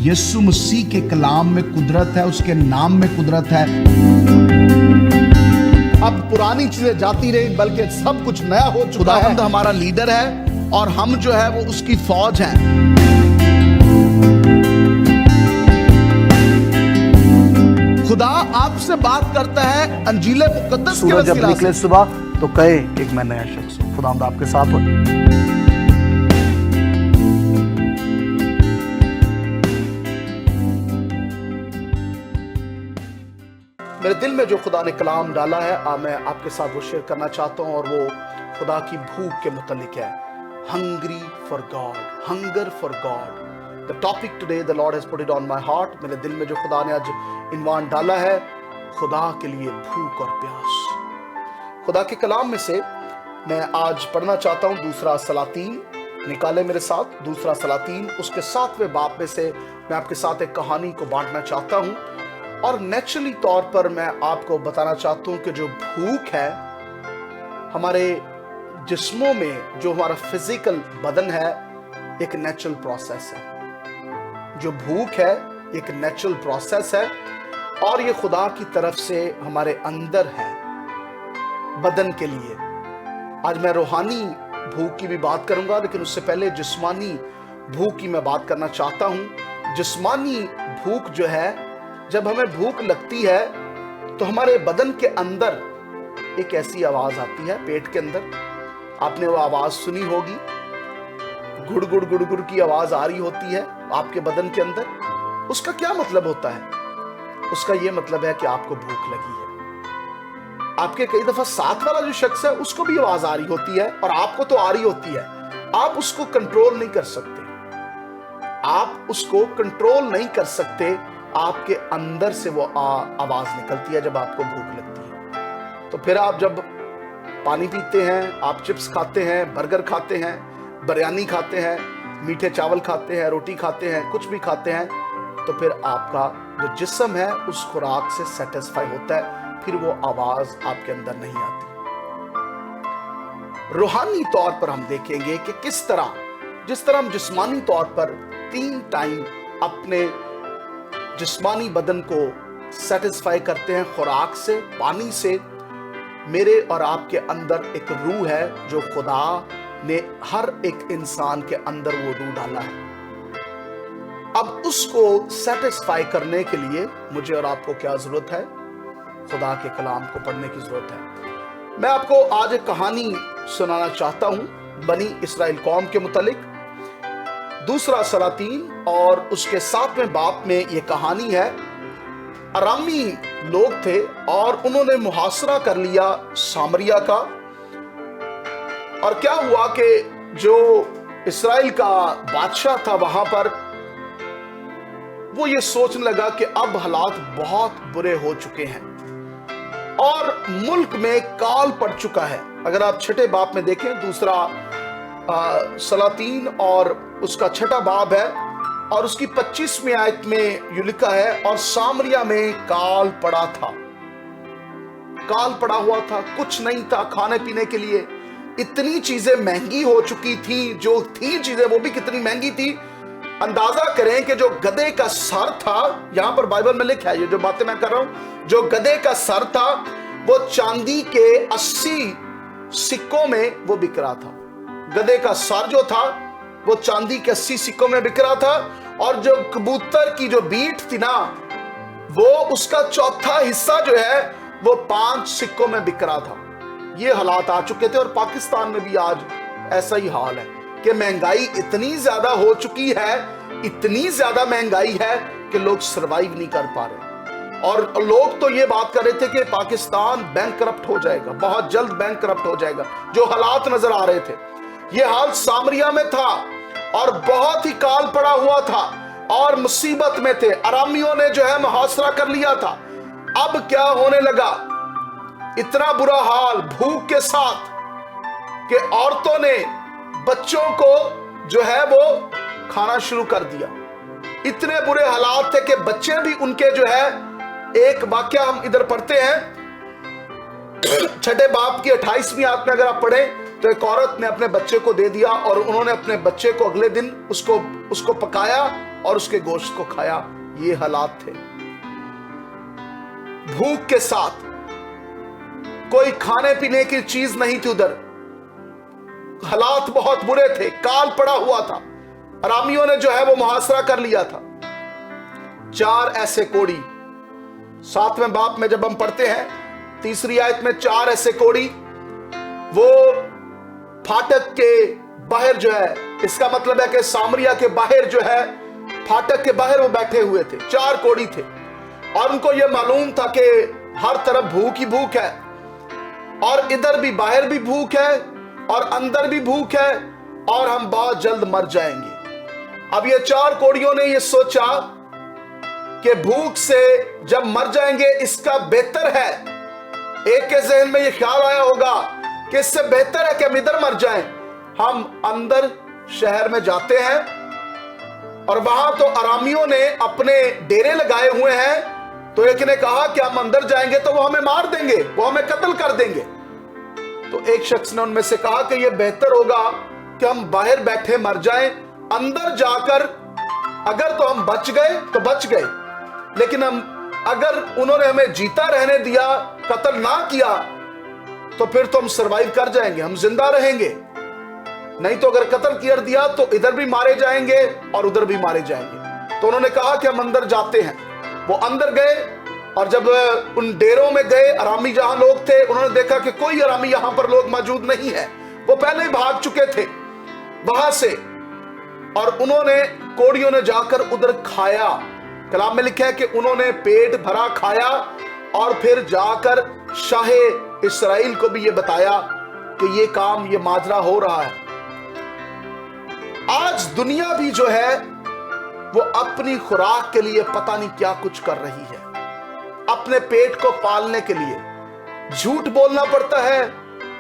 यीशु मसीह के कलाम में कुदरत है, उसके नाम में कुदरत है। अब पुरानी चीजें जाती रही, बल्कि सब कुछ नया हो चुका है। खुदावंद हमारा लीडर है और हम जो है वो उसकी फौज हैं। खुदा आपसे बात करता है अंजील मुकद्दस के सूरज जब वसीला निकले से। सुबह तो कहे एक मैं नया शख्स हूं। खुदावंद आपके साथ हो। मेरे दिल में जो खुदा ने कलाम डाला है मैं आपके साथ वो शेयर करना चाहता हूँ, और वो खुदा की भूख के मुतालिक है। Hungry for God, hunger for God. The topic today the Lord has put it on my heart. मेरे दिल में जो खुदा ने आज इन्वान डाला है, खुदा के लिए भूख और प्यास। खुदा के कलाम में से मैं आज पढ़ना चाहता हूँ दूसरा सलातीन। निकाले मेरे साथ दूसरा सलातीन, उसके 7वें बाब में से मैं आपके साथ एक कहानी को बांटना चाहता हूँ। और नेचुरली तौर पर मैं आपको बताना चाहता हूँ कि जो भूख है हमारे जिस्मों में, जो हमारा फिजिकल बदन है, एक नेचुरल प्रोसेस है। जो भूख है एक नेचुरल प्रोसेस है, और ये खुदा की तरफ से हमारे अंदर है बदन के लिए। आज मैं रूहानी भूख की भी बात करूंगा, लेकिन उससे पहले जिस्मानी भूख की मैं बात करना चाहता हूं। जिस्मानी भूख जो है, जब हमें भूख लगती है तो हमारे बदन के अंदर एक ऐसी आवाज आती है, पेट के अंदर। आपने वो आवाज सुनी होगी, गुड़ गुड़ गुड़ गुड़ की आवाज आ रही होती है आपके बदन के अंदर। उसका क्या मतलब होता है? उसका ये मतलब है कि आपको भूख लगी है। आपके कई दफा साथ वाला जो शख्स है उसको भी आवाज आ रही होती है, और आपको तो आ रही होती है। आप उसको कंट्रोल नहीं कर सकते, आप उसको कंट्रोल नहीं कर सकते। आपके अंदर से वो आवाज निकलती है जब आपको भूख लगती है। तो फिर आप जब पानी पीते हैं, आप चिप्स खाते हैं, बर्गर खाते हैं, बिरयानी खाते हैं, मीठे चावल खाते हैं, रोटी खाते हैं, कुछ भी खाते हैं, तो फिर आपका जो जिस्म है उस खुराक से सेटिस्फाई होता है, फिर वो आवाज आपके अंदर नहीं आती। रूहानी तौर पर हम देखेंगे कि किस तरह, जिस तरह हम जिस्मानी तौर पर 3 टाइम अपने जिस्मानी बदन को सेटिस्फाई करते हैं खुराक से, पानी से। मेरे और आपके अंदर एक रूह है जो खुदा ने हर एक इंसान के अंदर वो रूह डाला है। अब उसको सेटिस्फाई करने के लिए मुझे और आपको क्या जरूरत है? खुदा के कलाम को पढ़ने की जरूरत है। मैं आपको आज एक कहानी सुनाना चाहता हूं बनी इस्राएल कौम के मुतालिक। दूसरा सलातीन और उसके 7वें बाब में ये कहानी है। अरामी लोग थे और उन्होंने मुहासरा कर लिया सामरिया का। और क्या हुआ कि जो इस्राएल का बादशाह था वहां पर, वो ये सोचने लगा कि अब हालात बहुत बुरे हो चुके हैं और मुल्क में काल पड़ चुका है। अगर आप 6ठे बाब में देखें, दूसरा सलातीन और उसका 6ठा बाब है, और उसकी 25वीं आयत में यूं लिखा है, और सामरिया में काल पड़ा था। काल पड़ा हुआ था, कुछ नहीं था खाने पीने के लिए। इतनी चीजें महंगी हो चुकी थी, जो थी चीजें वो भी कितनी महंगी थी। अंदाजा करें कि जो गधे का सर था, यहां पर बाइबल में लिखा है, ये जो बातें मैं कर रहा हूं, जो गधे का सर था वो चांदी के 80 सिक्कों में वो बिक रहा था। गधे का सर जो था वो चांदी के 80 सिक्कों में बिक रहा था, और जो कबूतर की जो बीट थी ना, वो उसका चौथा हिस्सा जो है वो 5 सिक्कों में बिक रहा था। ये हालात आ चुके थे, और पाकिस्तान में भी आज ऐसा ही हाल है कि महंगाई इतनी ज्यादा हो चुकी है, इतनी ज्यादा महंगाई है कि लोग सरवाइव नहीं कर पा रहे। और लोग तो ये बात कर रहे थे कि पाकिस्तान बैंकरप्ट हो जाएगा, बहुत जल्द बैंकरप्ट हो जाएगा। जो हालात नजर आ रहे थे, ये हाल सामरिया में था, और बहुत ही काल पड़ा हुआ था, और मुसीबत में थे। अरामियों ने जो है मुहासरा कर लिया था। अब क्या होने लगा? इतना बुरा हाल भूख के साथ कि औरतों ने बच्चों को जो है वो खाना शुरू कर दिया। इतने बुरे हालात थे कि बच्चे भी उनके जो है, एक वाक्य हम इधर पढ़ते हैं 6ठे बाब की 28वीं आयत में, अगर आप पढ़ें तो एक औरत ने अपने बच्चे को दे दिया और उन्होंने अपने बच्चे को अगले दिन उसको पकाया और उसके गोश्त को खाया। ये हालात थे। भूख के साथ, कोई खाने पीने की चीज नहीं थी उधर, हालात बहुत बुरे थे, काल पड़ा हुआ था। अरामियों ने जो है वो मुहासरा कर लिया था। 4 ऐसे कोढ़ी, 7वें बाब में जब हम पढ़ते हैं 3री आयत में 4 ऐसे कोढ़ी वो फाटक के बाहर जो है, इसका मतलब है कि सामरिया के बाहर जो है, फाटक के बाहर वो बैठे हुए थे। 4 कोढ़ी थे और उनको यह मालूम था कि हर तरफ भूख ही भूख है और इधर भी बाहर भी भूख है और अंदर भी भूख है और हम बहुत जल्द मर जाएंगे। अब ये 4 कोढ़ियों ने ये सोचा कि भूख से जब मर जाएंगे इसका बेहतर है, एक के जहन में ये ख्याल आया होगा कि इससे बेहतर है कि हम इधर मर जाएं। हम अंदर शहर में जाते हैं और वहां तो अरामियों ने अपने डेरे लगाए हुए हैं, तो एक ने कहा कि हम अंदर जाएंगे तो वो हमें मार देंगे, वो हमें कत्ल कर देंगे। तो एक शख्स ने उनमें से कहा कि यह बेहतर होगा कि हम बाहर बैठे मर जाएं, अंदर जाकर अगर तो हम बच गए तो बच गए, लेकिन अगर उन्होंने हमें जीता रहने दिया, कत्ल ना किया, तो फिर तो हम सरवाइव कर जाएंगे, हम जिंदा रहेंगे। नहीं तो अगर कत्ल कर दिया तो इधर भी मारे जाएंगे और उधर भी मारे जाएंगे। तो उन्होंने कहा कि हम अंदर जाते हैं। वो अंदर गए और जब उन डेरों में गए, अरामी जहां लोग थे, उन्होंने देखा कि कोई अरामी यहां पर लोग मौजूद नहीं है, वो पहले ही भाग चुके थे वहां से। और उन्होंने, कोढ़ियों ने जाकर उधर खाया। कलाम में लिखा है कि उन्होंने पेट भरा खाया और फिर जाकर शाहे इस्राएल को भी ये बताया कि ये काम, ये माजरा हो रहा है। आज दुनिया भी जो है वो अपनी खुराक के लिए पता नहीं क्या कुछ कर रही है, अपने पेट को पालने के लिए झूठ बोलना पड़ता है।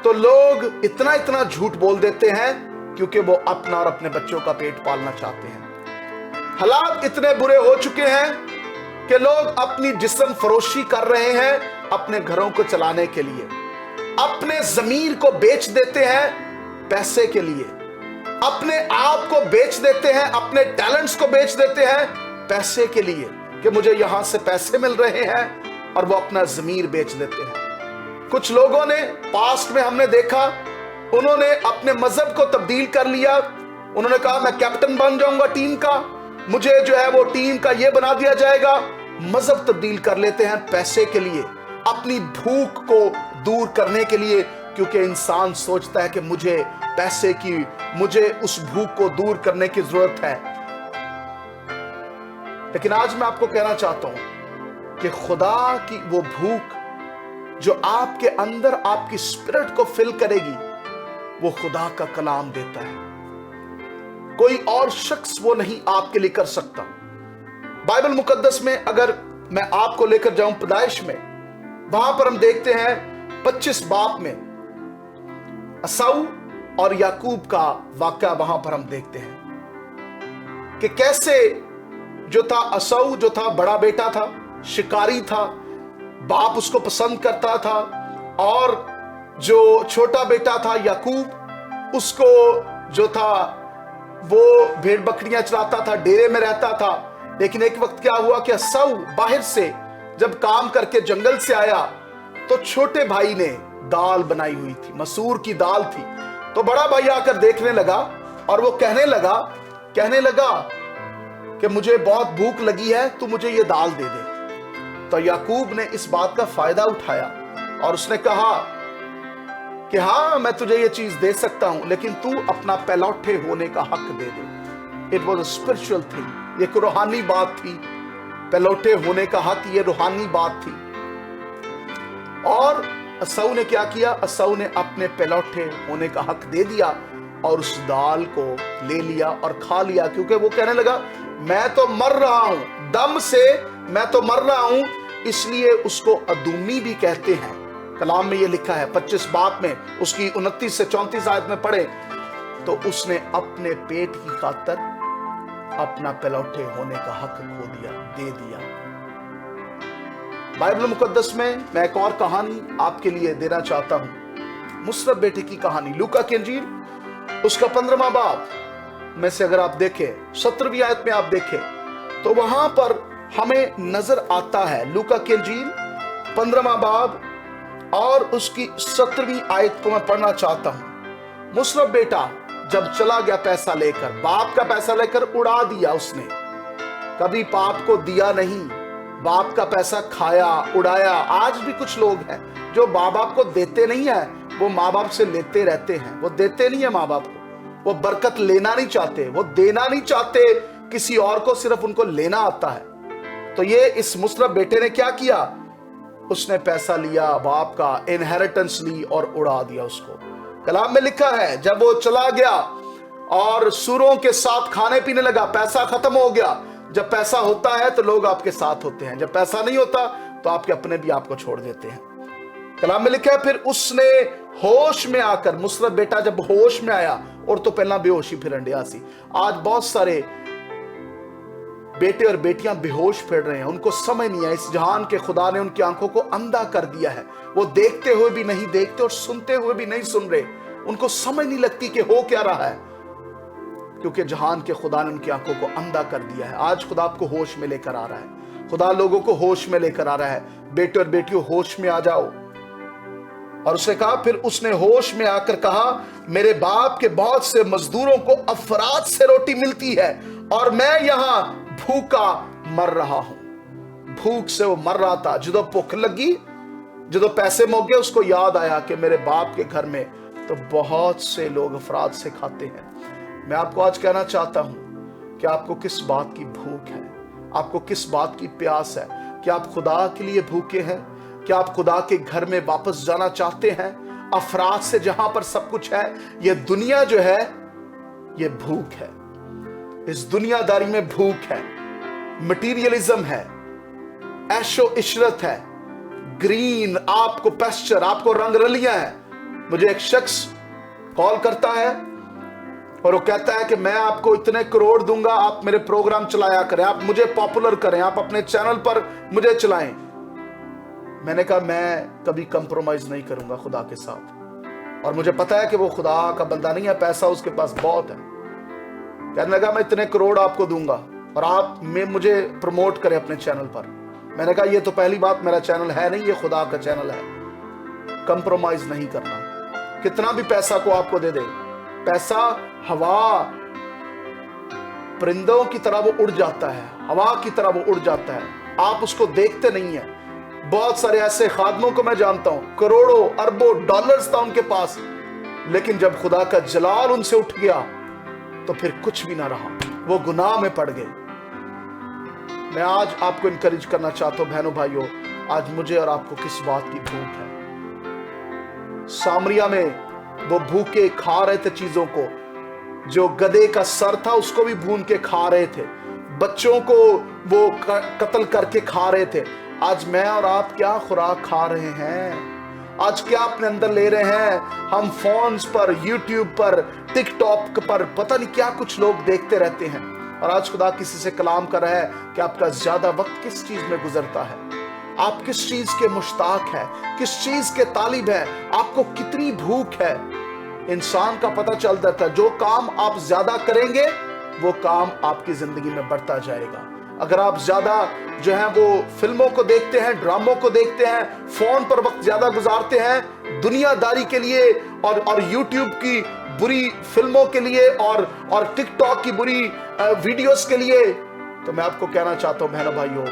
तो लोग इतना इतना झूठ बोल देते हैं क्योंकि वो अपना और अपने बच्चों का पेट पालना चाहते हैं। हालात इतने बुरे हो चुके हैं कि लोग अपनी जिस्म फरोशी कर रहे हैं अपने घरों को चलाने के लिए, अपने जमीर को बेच देते हैं पैसे के लिए, अपने आप को बेच देते हैं, अपने टैलेंट्स को बेच देते हैं पैसे के लिए कि मुझे यहां से पैसे मिल रहे हैं, और वो अपना जमीर बेच देते हैं। कुछ लोगों ने पास्ट में हमने देखा, उन्होंने अपने मजहब को तब्दील कर लिया। उन्होंने कहा मैं कैप्टन बन जाऊंगा टीम का, मुझे जो है वो टीम का ये बना दिया जाएगा। मजहब तब्दील कर लेते हैं पैसे के लिए, अपनी भूख को दूर करने के लिए, क्योंकि इंसान सोचता है कि मुझे पैसे की, मुझे उस भूख को दूर करने की जरूरत है। लेकिन आज मैं आपको कहना चाहता हूं कि खुदा की वो भूख जो आपके अंदर आपकी स्पिरिट को फिल करेगी, वो खुदा का कलाम देता है। कोई और शख्स वो नहीं आपके लिए कर सकता। बाइबल मुकद्दस में अगर मैं आपको लेकर जाऊं पैदाइश में, वहां पर हम देखते हैं 25 बाब में असाऊ और याकूब का वाकया वहां पर हम देखते हैं कि कैसे जो था असाऊ, जो था बड़ा बेटा था, शिकारी था, बाप उसको पसंद करता था, और जो छोटा बेटा था याकूब, उसको जो था वो भेड़ बकरियां चराता था, डेरे में रहता था। लेकिन एक वक्त क्या हुआ कि असाऊ बाहर से जब काम करके जंगल से आया तो छोटे भाई ने दाल बनाई हुई थी, मसूर की दाल थी। तो बड़ा भाई आकर देखने लगा और वो कहने लगा कि मुझे बहुत भूख लगी है, तू मुझे ये दाल दे दे। तो याकूब ने इस बात का फायदा उठाया और उसने कहा कि हाँ मैं तुझे ये चीज दे सकता हूं, लेकिन तू अपना पहलौठे होने का हक दे दे। It was a spiritual thing, ये रूहानी बात थी। पहलौठे होने का हक, ये रूहानी बात थी। और असाऊ ने क्या किया? असाऊ ने अपने पहलौठे होने का हक दे दिया और उस दाल को ले लिया और खा लिया, क्योंकि वो कहने लगा मैं तो मर रहा हूं, दम से मैं तो मर रहा हूं। इसलिए उसको अदूमी भी कहते हैं। कलाम में ये लिखा है 25 बाब में, उसकी 29 से 34 आयत में पढ़े तो उसने अपने पेट की खातर अपना पहलौठे होने का हक खो दिया, दे दिया। बाइबल मुकद्दस में मैं एक और कहानी आपके लिए देना चाहता हूं। मुसरत बेटे की कहानी लूका की इंजील उसका 15वां बाब में से अगर आप देखें 17वीं आयत में आप देखें तो वहां पर हमें नजर आता है, लूका की इंजील 15वां बाब और उसकी 17वीं आयत को मैं पढ़ना चाहता हूं। मुसरत बेटा जब चला गया पैसा लेकर, बाप का पैसा लेकर उड़ा दिया उसने, कभी बाप को दिया नहीं, बाप का पैसा खाया उड़ाया। आज भी कुछ लोग हैं जो माँ बाप को देते नहीं है, वो माँ बाप से लेते रहते हैं। वो देते नहीं है माँ बाप को, वो बरकत लेना नहीं चाहते, वो देना नहीं चाहते किसी और को, सिर्फ उनको लेना आता है। तो ये इस मुसरत बेटे ने क्या किया, उसने पैसा लिया, बाप का इनहेरिटेंस ली और उड़ा दिया उसको। कलाम में लिखा है जब वो चला गया और सूरों के साथ खाने पीने लगा, पैसा खत्म हो गया। जब पैसा होता है तो लोग आपके साथ होते हैं, जब पैसा नहीं होता तो आपके अपने भी आपको छोड़ देते हैं। कलाम में लिखा है फिर उसने होश में आकर, मुसरत बेटा जब होश में आया, और तो पहला बेहोशी फिर अंडियासी। आज बहुत सारे बेटे और बेटियां बेहोश फिर रहे हैं, उनको समझ नहीं है, इस जहान के खुदा ने उनकी आंखों को अंधा कर दिया है। वो देखते हुए भी नहीं देखते और सुनते हुए भी नहीं सुन रहे, उनको समझ नहीं लगती कि हो क्या रहा है, क्योंकि जहान के खुदा ने उनकी आंखों को अंधा कर दिया है। आज खुदा आपको होश में लेकर आ रहा है, खुदा लोगों को होश में लेकर आ रहा है। बेटे और बेटियों होश में आ जाओ। और उसने कहा, फिर उसने होश में आकर कहा, मेरे बाप के बहुत से मजदूरों को अफराद से रोटी मिलती है और मैं यहां भूखा मर रहा हूं। भूख से वो मर रहा था। जदों भूख लगी, जदों पैसे मोगे, उसको याद आया कि मेरे बाप के घर में तो बहुत से लोग अफराद से खाते हैं। मैं आपको आज कहना चाहता हूं कि आपको किस बात की भूख है, आपको किस बात की प्यास है। क्या आप खुदा के लिए भूखे हैं? क्या आप खुदा के घर में वापस जाना चाहते हैं, अफराद से, जहां पर सब कुछ है? ये दुनिया जो है ये भूख है, इस दुनियादारी में भूख है, मटीरियलिज्म है, ऐशो इशरत है, ग्रीन आपको पेस्चर, आपको रंगरलियां हैं। मुझे एक शख्स कॉल करता है और वो कहता है कि मैं आपको इतने करोड़ दूंगा, आप मेरे प्रोग्राम चलाया करें, आप मुझे पॉपुलर करें, आप अपने चैनल पर मुझे चलाएं। मैंने कहा मैं कभी कंप्रोमाइज नहीं करूंगा खुदा के साथ, और मुझे पता है कि वो खुदा का बंदा नहीं है, पैसा उसके पास बहुत है। कहने लगा मैं इतने करोड़ आपको दूंगा और आप मुझे प्रमोट करें अपने चैनल पर। मैंने कहा ये तो पहली बात, मेरा चैनल है नहीं, ये खुदा का चैनल है। कंप्रोमाइज नहीं करना, कितना भी पैसा को आपको दे दे। पैसा हवा, परिंदों की तरह वो उड़ जाता है, हवा की तरह वो उड़ जाता है, आप उसको देखते नहीं है। बहुत सारे ऐसे खादमों को मैं जानता हूं, करोड़ों अरबों डॉलर्स था उनके पास, लेकिन जब खुदा का जलाल उनसे उठ गया तो फिर कुछ भी ना रहा, वो गुनाह में पड़ गए। मैं आज आपको इनकरेज करना चाहता हूं बहनों भाइयों, आज मुझे और आपको किस बात की भूख है। सामरिया में वो भूखे खा रहे थे चीजों को, जो गधे का सर था उसको भी भून के खा रहे थे, बच्चों को वो कत्ल करके खा रहे थे। आज मैं और आप क्या खुराक खा रहे हैं? आज क्या अपने अंदर ले रहे हैं? हम फोन्स पर, यूट्यूब पर, टिकटॉक पर पता नहीं क्या कुछ लोग देखते रहते हैं। और आज खुदा किसी से कलाम कर रहा है कि आपका ज्यादा वक्त किस चीज में गुजरता है, आप किस चीज के मुश्ताक है, किस चीज के तालिब है, आपको कितनी भूख है। इंसान का पता चल जाता है, जो काम आप ज्यादा करेंगे वो काम आपकी जिंदगी में बढ़ता जाएगा। अगर आप ज्यादा जो है वो फिल्मों को देखते हैं, ड्रामों को देखते हैं, फोन पर वक्त ज्यादा गुजारते हैं दुनियादारी के लिए और यूट्यूब की बुरी फिल्मों के लिए और टिकटॉक की बुरी वीडियोस के लिए, तो मैं आपको कहना चाहता हूं बहनों भाइयों,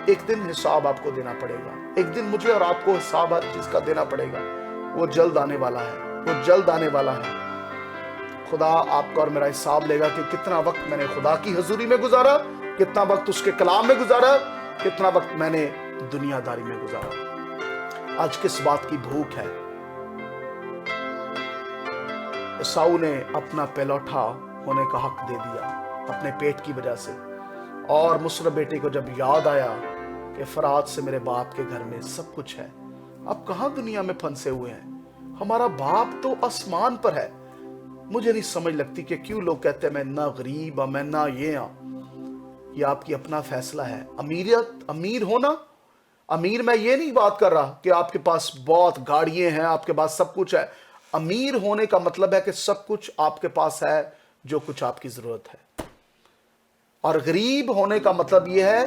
एक दिन हिसाब आपको देना पड़ेगा। एक दिन मुझे और आपको हिसाब हर चीज का देना पड़ेगा। वो जल्द आने वाला है, वो जल्द आने वाला है। खुदा आपका और मेरा हिसाब लेगा कि कितना वक्त मैंने खुदा की हजूरी में गुजारा, कितना वक्त उसके कलाम में गुजारा, कितना वक्त मैंने दुनियादारी में गुजारा। आज किस बात की भूख है? एसाऊ ने अपना पहलौठा होने का हक दे दिया अपने पेट की वजह से, और मुसरत बेटे को जब याद आया कि फराद से मेरे बाप के घर में सब कुछ है, अब कहां दुनिया में फंसे हुए हैं, हमारा बाप तो आसमान पर है। मुझे नहीं समझ लगती कि क्यों लोग कहते हैं मैं ना गरीब मैं ना ये आपकी अपना फैसला है। अमीर होना امیر میں یہ نہیں بات کر رہا کہ آپ کے پاس بہت گاڑیاں ہیں، آپ کے پاس سب کچھ ہے. امیر ہونے کا مطلب ہے کہ سب کچھ آپ کے پاس ہے جو کچھ آپ کی ضرورت ہے. اور غریب ہونے کا مطلب یہ ہے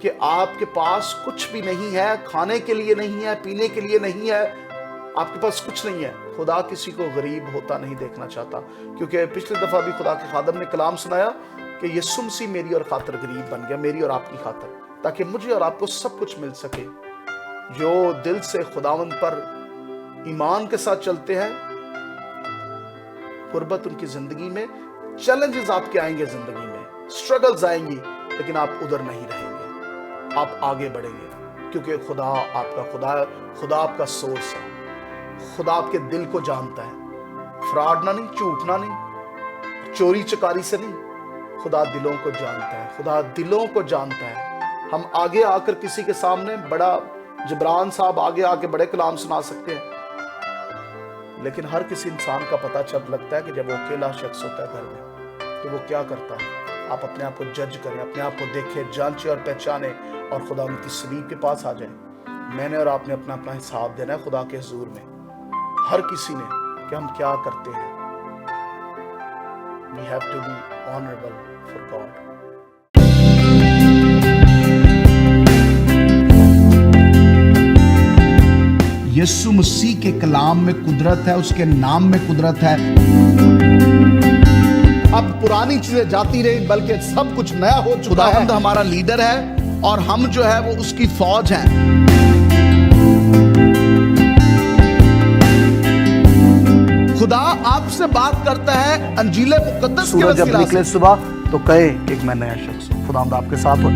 کہ آپ کے پاس کچھ بھی نہیں ہے، کھانے کے لیے نہیں ہے، پینے کے لیے نہیں ہے، آپ کے پاس کچھ نہیں ہے. خدا کسی کو غریب ہوتا نہیں دیکھنا چاہتا، کیونکہ پچھلی دفعہ بھی خدا کے خادم نے کلام سنایا کہ یسوع مسیح میری اور خاطر غریب بن گیا، میری اور آپ کی خاطر، تاکہ مجھے اور آپ کو سب کچھ مل سکے. جو دل سے خداوند پر ایمان کے ساتھ چلتے ہیں، غربت ان کی زندگی میں، چیلنجز آپ کے آئیں گے زندگی میں، سٹرگلز آئیں گی، لیکن آپ ادھر نہیں رہیں گے، آپ آگے بڑھیں گے. کیونکہ خدا آپ کا سورس ہے. خدا آپ کے دل کو جانتا ہے، فراڈ نہ نہیں، جھوٹنا نہیں، چوری چکاری سے نہیں. خدا دلوں کو جانتا ہے، خدا دلوں کو جانتا ہے. ہم آگے آ کر کسی کے سامنے، بڑا جبران صاحب آگے آ کے بڑے کلام سنا سکتے ہیں، لیکن ہر کسی انسان کا پتہ جب لگتا ہے کہ جب وہ اکیلا شخص ہوتا ہے گھر میں کہ وہ کیا کرتا ہے. آپ اپنے آپ کو جج کریں، اپنے آپ کو دیکھیں، جانچیں اور پہچانیں، اور خدا ان کی صلیب کے پاس آ جائیں. میں نے اور آپ نے اپنا حساب دینا ہے خدا کے حضور میں، ہر کسی نے، کہ ہم کیا کرتے ہیں. We have to be honorable for God. یسوع مسیح کے کلام میں قدرت ہے، اس کے نام میں قدرت ہے. اب پرانی چیزیں جاتی رہی، بلکہ سب کچھ نیا ہو چکا ہے. خداوند ہمارا لیڈر ہے اور ہم جو ہے وہ اس کی فوج ہیں. خدا آپ سے بات کرتا ہے انجیل مقدس کے سورج جب وسیلہ نکلے سے. صبح تو کہے کہ ایک میں نیا شخص ہوں. خداوند آپ کے ساتھ ہو.